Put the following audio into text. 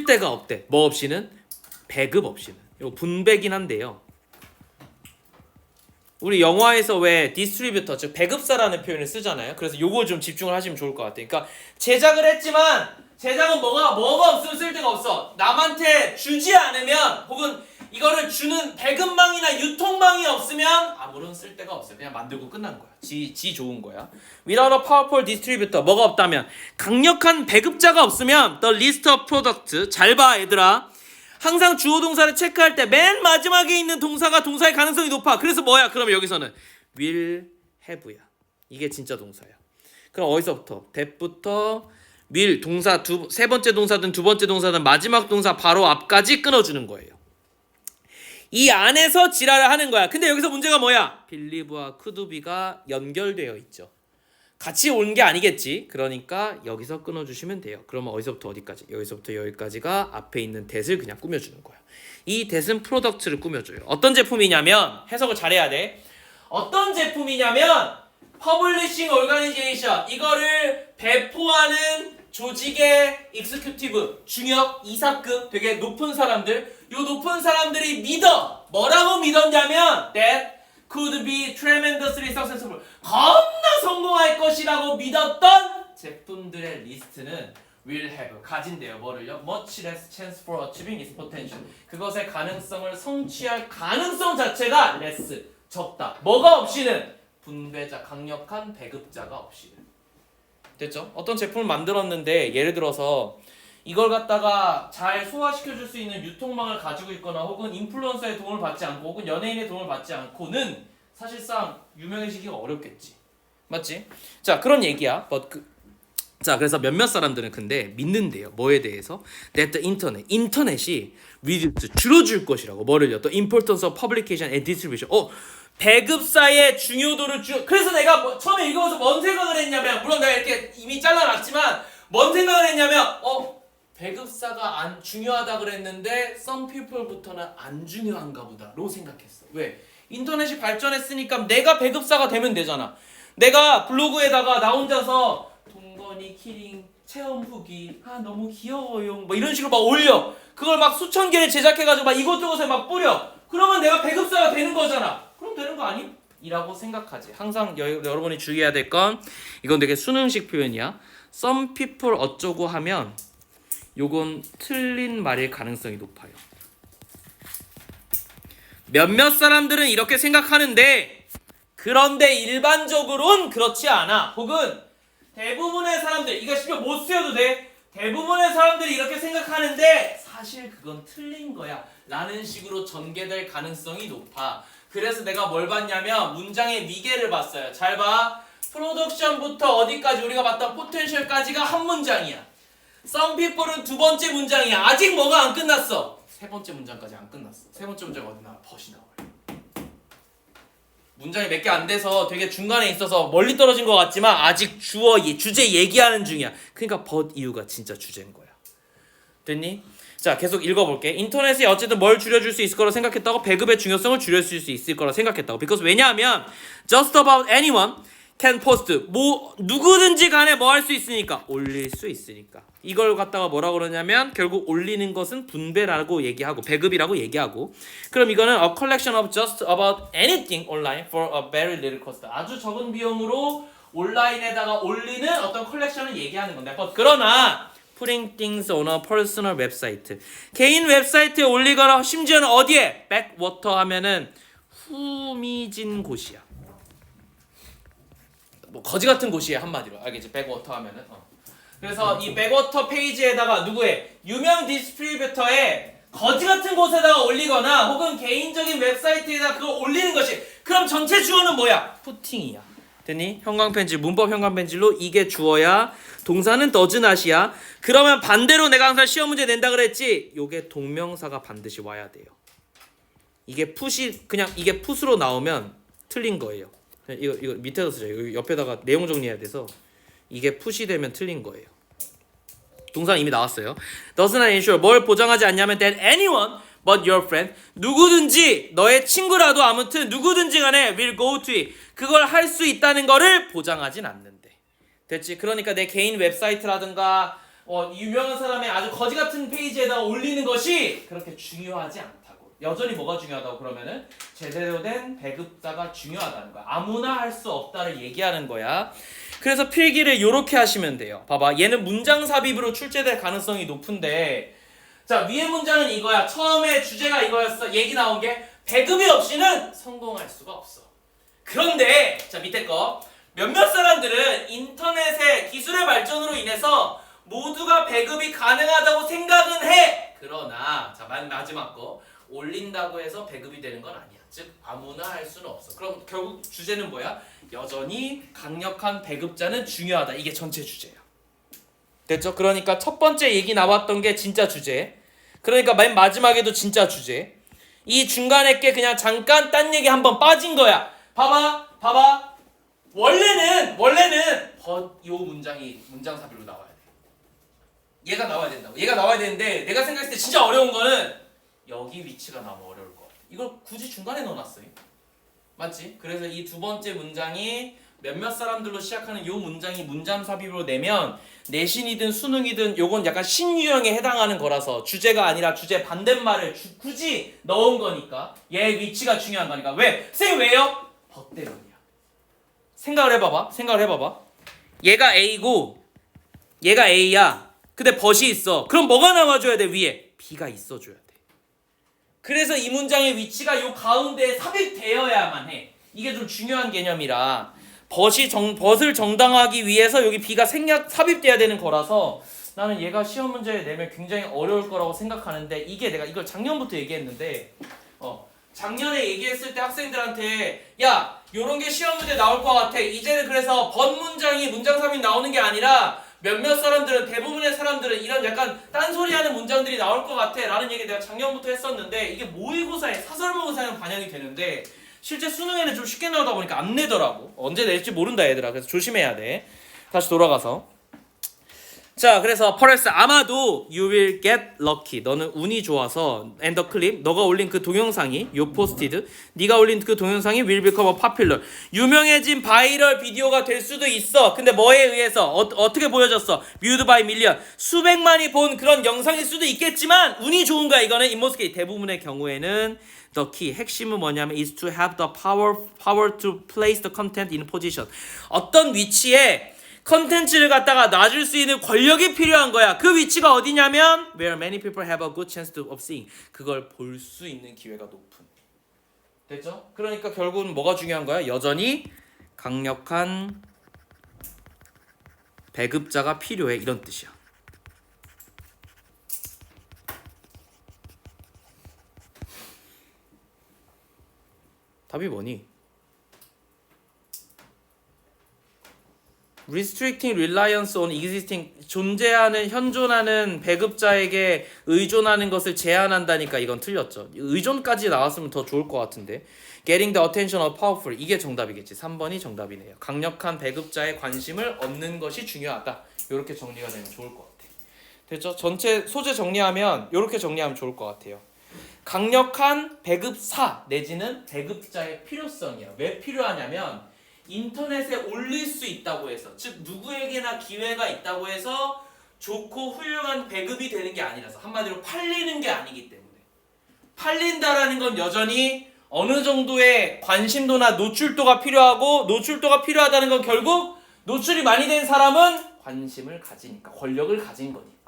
쓸 데가 없대. 뭐 없이는? 배급 없이는. 이거 분배긴 한데요. 우리 영화에서 왜 디스트리뷰터, 즉 배급사라는 표현을 쓰잖아요. 그래서 요거 좀 집중을 하시면 좋을 것 같아요. 그러니까 제작을 했지만 제작은 뭐가 없으면 쓸 데가 없어. 남한테 주지 않으면 혹은 이거를 주는 배급망이나 유통망이 없으면 아무런 쓸 데가 없어요. 그냥 만들고 끝난 거야. 지 좋은 거야. Without a powerful distributor, 뭐가 없다면 강력한 배급자가 없으면 the list of product, 잘 봐 얘들아. 항상 주어 동사를 체크할 때 맨 마지막에 있는 동사가 동사의 가능성이 높아. 그래서 뭐야? 그럼 여기서는 will have야. 이게 진짜 동사야. 그럼 어디서부터? that부터 will 동사 세 번째 동사든 두 번째 동사든 마지막 동사 바로 앞까지 끊어주는 거예요. 이 안에서 지랄을 하는 거야. 근데 여기서 문제가 뭐야? believe와 could be가 연결되어 있죠. 같이 온 게 아니겠지. 그러니까 여기서 끊어주시면 돼요. 그러면 어디서부터 어디까지? 여기서부터 여기까지가 앞에 있는 that을 그냥 꾸며주는 거야. 이 that은 프로덕트를 꾸며줘요. 어떤 제품이냐면 해석을 잘해야 돼. 어떤 제품이냐면 퍼블리싱 오르가니제이션, 이거를 배포하는 조직의 익스큐티브, 중역, 이사급 되게 높은 사람들, 요 높은 사람들이 믿어. 뭐라고 믿었냐면 that could be tremendously successful, 겁나 성공할 것이라고 믿었던 제품들의 리스트는 will have, 가진대요. 뭐를요? much less chance for achieving its potential, 그것의 가능성을 성취할 가능성 자체가 less, 적다. 뭐가 없이는? 분배자, 강력한 배급자가 없이는. 됐죠? 어떤 제품을 만들었는데 예를 들어서 이걸 갖다가 잘 소화시켜줄 수 있는 유통망을 가지고 있거나 혹은 인플루언서의 도움을 받지 않고 혹은 연예인의 도움을 받지 않고는 사실상 유명해지기가 어렵겠지. 맞지? 자, 그런 얘기야. 자, 그래서 몇몇 사람들은 근데 믿는데요. 뭐에 대해서? That the internet, 인터넷이 reduce, 줄어줄 것이라고. 뭐를요? The importance of publication and distribution. 배급사의 중요도를 그래서 내가 처음에 읽어서 뭔 생각을 했냐면, 물론 내가 이렇게 이미 잘라놨지만 뭔 생각을 했냐면 배급사가 안 중요하다 그랬는데 some people부터는 안 중요한가 보다로 생각했어. 왜? 인터넷이 발전했으니까 내가 배급사가 되면 되잖아. 내가 블로그에다가 나 혼자서 동건이 키링 체험 후기 너무 귀여워요 뭐 이런 식으로 막 올려. 그걸 막 수천 개를 제작해가지고 막 이곳저곳에 막 뿌려. 그러면 내가 배급사가 되는 거잖아. 그럼 되는 거 아니? 이라고 생각하지. 항상 여러분이 주의해야 될 건, 이건 되게 수능식 표현이야. Some people 어쩌고 하면 요건 틀린 말일 가능성이 높아요. 몇몇 사람들은 이렇게 생각하는데 그런데 일반적으로는 그렇지 않아. 혹은 대부분의 사람들, 이거 심지어 못 쓰여도 돼. 대부분의 사람들이 이렇게 생각하는데 사실 그건 틀린 거야 라는 식으로 전개될 가능성이 높아. 그래서 내가 뭘 봤냐면 문장의 위계를 봤어요. 잘 봐. 프로덕션부터 어디까지 우리가 봤던 포텐셜까지가 한 문장이야. Some people은 두 번째 문장이야. 아직 뭐가 안 끝났어. 세 번째 문장까지 안 끝났어. 세 번째 문장 어디 나와? 벗이 나와요. 문장이 몇 개 안 돼서 되게 중간에 있어서 멀리 떨어진 것 같지만 아직 주제 얘기하는 중이야. 그러니까 but 이유가 진짜 주제인 거야. 됐니? 자, 계속 읽어볼게. 인터넷이 어쨌든 뭘 줄여줄 수 있을 거라고 생각했다고? 배급의 중요성을 줄여줄 수 있을 거라고 생각했다고. because 왜냐하면 just about anyone can post, 누구든지 간에 뭐 할 수 있으니까, 올릴 수 있으니까. 이걸 갖다가 뭐라고 그러냐면 결국 올리는 것은 분배라고 얘기하고 배급이라고 얘기하고, 그럼 이거는 a collection of just about anything online for a very little cost, 아주 적은 비용으로 온라인에다가 올리는 어떤 컬렉션을 얘기하는 건데, 그러나 putting things on a personal website, 개인 웹사이트에 올리거나 심지어는 어디에? backwater 하면은 후미진 곳이야. 뭐 거지 같은 곳이에요, 한마디로. 알겠지? 백워터 하면은. 그래서 이 백워터 페이지에다가 누구의? 유명 디스트리뷰터의 거지 같은 곳에다가 올리거나 혹은 개인적인 웹사이트에다 그걸 올리는 것이, 그럼 전체 주어는 뭐야? putting이야. 됐니? 형광펜질, 문법 형광펜질로 이게 주어야. 동사는 does not이야. 그러면 반대로 내가 항상 시험 문제 낸다 그랬지? 요게 동명사가 반드시 와야 돼요. 이게 풋이 그냥 이게 풋으로 나오면 틀린 거예요. 이거 밑에다 쓰자. 이거 옆에다가 내용 정리해야 돼서 이게 풋이 되면 틀린 거예요. 동사는 이미 나왔어요. does not ensure, 뭘 보장하지 않냐면 that anyone but your friend, 누구든지 너의 친구라도 아무튼 누구든지 간에 will go to it, 그걸 할 수 있다는 거를 보장하진 않는데. 됐지? 그러니까 내 개인 웹사이트라든가 유명한 사람의 아주 거지 같은 페이지에다가 올리는 것이 그렇게 중요하지 않다고. 여전히 뭐가 중요하다고 그러면은 제대로 된 배급자가 중요하다는 거야. 아무나 할 수 없다를 얘기하는 거야. 그래서 필기를 이렇게 하시면 돼요. 봐봐, 얘는 문장 삽입으로 출제될 가능성이 높은데, 자, 위의 문장은 이거야. 처음에 주제가 이거였어. 얘기 나온 게 배급이 없이는 성공할 수가 없어. 그런데 자, 밑에 거 몇몇 사람들은 인터넷의 기술의 발전으로 인해서 모두가 배급이 가능하다고 생각은 해. 그러나 자, 마지막 거 올린다고 해서 배급이 되는 건 아니야. 즉 아무나 할 수는 없어. 그럼 결국 주제는 뭐야? 여전히 강력한 배급자는 중요하다. 이게 전체 주제야. 됐죠? 그러니까 첫 번째 얘기 나왔던 게 진짜 주제. 그러니까 맨 마지막에도 진짜 주제. 이 중간에 게 그냥 잠깐 딴 얘기 한번 빠진 거야. 봐봐. 원래는 요 문장이 문장 삽입으로 나와야 돼. 얘가 나와야 된다고. 얘가 나와야 되는데 내가 생각했을 때 진짜 어려운 거는 여기 위치가 너무 어려울 것 같아. 이걸 굳이 중간에 넣어놨어요. 맞지? 그래서 이 두 번째 문장이 몇몇 사람들로 시작하는 요 문장이 문장 삽입으로 내면 내신이든 수능이든 요건 약간 신유형에 해당하는 거라서 주제가 아니라 주제 반대말을 굳이 넣은 거니까 얘 위치가 중요한 거니까. 왜? 쌤 왜요? 벗 때문이야. 생각을 해봐봐. 얘가 A고 얘가 A야. 근데 벗이 있어. 그럼 뭐가 나와줘야 돼? 위에 B가 있어줘야 돼. 그래서 이 문장의 위치가 요 가운데에 삽입되어야만 해. 이게 좀 중요한 개념이라 벗을 정당화하기 위해서 여기 B가 삽입돼야 되는 거라서 나는 얘가 시험 문제에 내면 굉장히 어려울 거라고 생각하는데, 이게 내가 이걸 작년부터 얘기했는데 작년에 얘기했을 때 학생들한테 야 요런 게 시험 문제 나올 것 같아. 이제는 그래서 벗 문장이 문장 삽입 나오는 게 아니라 몇몇 사람들은, 대부분의 사람들은 이런 약간 딴소리하는 문장들이 나올 것 같아 라는 얘기 내가 작년부터 했었는데, 이게 모의고사에 사설모의고사에는 반영이 되는데 실제 수능에는 좀 쉽게 나오다 보니까 안 내더라고. 언제 낼지 모른다 얘들아. 그래서 조심해야 돼. 다시 돌아가서 자, 그래서 퍼레스 아마도 you will get lucky. 너는 운이 좋아서 and the clip, 너가 올린 그 동영상이 you posted, 네가 올린 그 동영상이 will become a popular, 유명해진 바이럴 비디오가 될 수도 있어. 근데 뭐에 의해서 어떻게 보여졌어? viewed by million, 수백만이 본 그런 영상일 수도 있겠지만 운이 좋은 거야. 이거는 in most case, 대부분의 경우에는 the key, 핵심은 뭐냐면 is to have the power to place the content in position. 어떤 위치에 컨텐츠를 갖다가 놔줄 수 있는 권력이 필요한 거야. 그 위치가 어디냐면 where many people have a good chance of seeing, 그걸 볼 수 있는 기회가 높은. 됐죠? 그러니까 결국은 뭐가 중요한 거야? 여전히 강력한 배급자가 필요해, 이런 뜻이야. 답이 뭐니? Restricting reliance on existing, 존재하는, 현존하는 배급자에게 의존하는 것을 제한한다니까 이건 틀렸죠. 의존까지 나왔으면 더 좋을 것 같은데. Getting the attention of powerful, 이게 정답이겠지. 3번이 정답이네요. 강력한 배급자의 관심을 얻는 것이 중요하다. 이렇게 정리가 되면 좋을 것 같아요. 됐죠? 전체 소재 정리하면 이렇게 정리하면 좋을 것 같아요. 강력한 배급사 내지는 배급자의 필요성이야. 왜 필요하냐면 인터넷에 올릴 수 있다고 해서, 즉 누구에게나 기회가 있다고 해서 좋고 훌륭한 배급이 되는 게 아니라서, 한마디로 팔리는 게 아니기 때문에. 팔린다라는 건 여전히 어느 정도의 관심도나 노출도가 필요하고, 노출도가 필요하다는 건 결국 노출이 많이 된 사람은 관심을 가지니까, 권력을 가진 거니까.